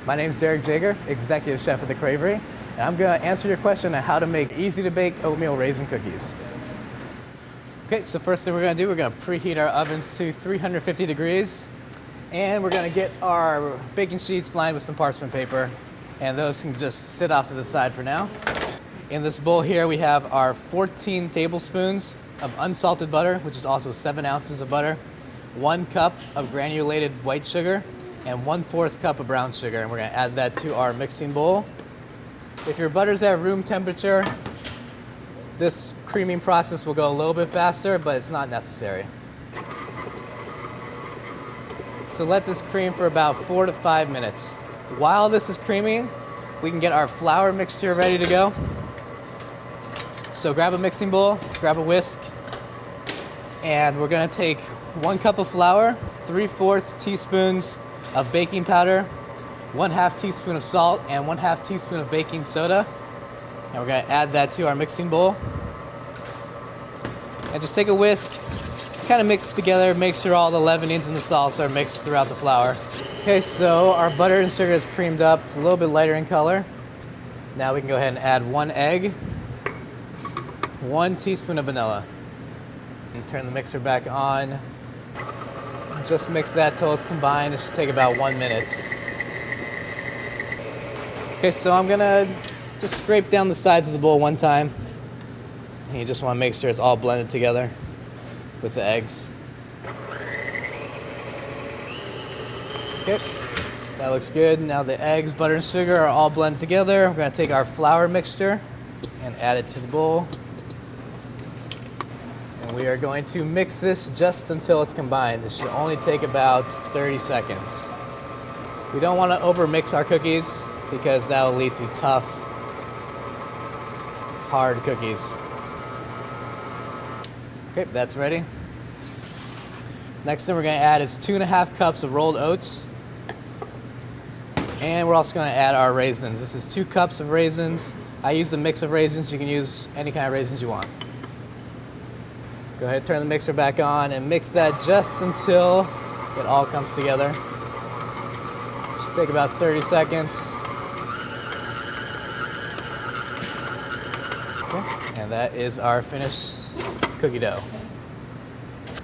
My name is Jaeger, Executive Chef at the Cravery, and I'm going to answer your question on how to make easy-to-bake oatmeal raisin cookies. Okay, so first thing we're going to do, we're going to preheat our ovens to 350 degrees, and we're going to get our baking sheets lined with some parchment paper, and those can just sit off to the side for now. In this bowl here, we have our 14 tablespoons of unsalted butter, which is also 7 ounces of butter, 1 cup of granulated white sugar, and 1/4 cup of brown sugar, and we're going to add that to our mixing bowl. If your butter's at room temperature, this creaming process will go a little bit faster, but it's not necessary. So let this cream for about 4 to 5 minutes. While this is creaming, we can get our flour mixture ready to go. So grab a mixing bowl, grab a whisk, and we're going to take 1 cup of flour, 3/4 teaspoons of baking powder, 1/2 teaspoon of salt, and 1/2 teaspoon of baking soda. And we're going to add that to our mixing bowl. And just take a whisk, kind of mix it together, make sure all the leavenings and the salts are mixed throughout the flour. Okay, so our butter and sugar is creamed up. It's a little bit lighter in color. Now we can go ahead and add 1 egg, 1 teaspoon of vanilla. And turn the mixer back on. Just mix that till it's combined. It should take about 1 minute. Okay, so I'm gonna just scrape down the sides of the bowl 1 time. And you just wanna make sure it's all blended together with the eggs. Okay, that looks good. Now the eggs, butter, and sugar are all blended together. We're gonna take our flour mixture and add it to the bowl. And we are going to mix this just until it's combined. This should only take about 30 seconds. We don't want to overmix our cookies because that will lead to tough, hard cookies. Okay, that's ready. Next thing we're going to add is 2.5 cups of rolled oats. And we're also going to add our raisins. This is 2 cups of raisins. I used a mix of raisins. You can use any kind of raisins you want. Go ahead, turn the mixer back on and mix that just until it all comes together. Should take about 30 seconds. Okay, and that is our finished cookie dough.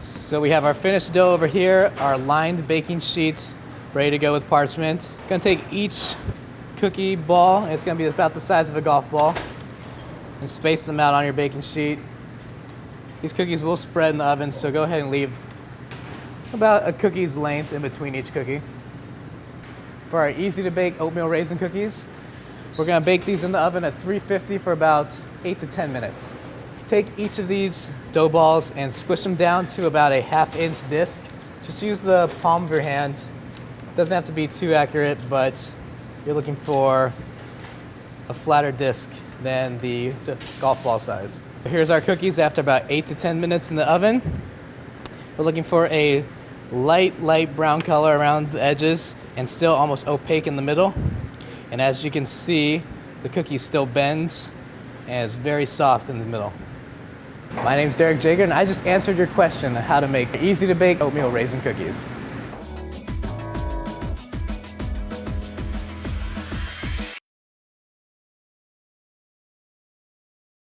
So we have our finished dough over here, our lined baking sheet ready to go with parchment. Gonna take each cookie ball, it's gonna be about the size of a golf ball, and space them out on your baking sheet. These cookies will spread in the oven, so go ahead and leave about a cookie's length in between each cookie. For our easy-to-bake oatmeal raisin cookies, we're going to bake these in the oven at 350 for about 8 to 10 minutes. Take each of these dough balls and squish them down to about a 1/2-inch disc. Just use the palm of your hand. It doesn't have to be too accurate, but you're looking for a flatter disc than the golf ball size. Here's our cookies after about 8 to 10 minutes in the oven. We're looking for a light brown color around the edges and still almost opaque in the middle. And as you can see, the cookie still bends and is very soft in the middle. My name's Jaeger, and I just answered your question on how to make easy to bake oatmeal raisin cookies.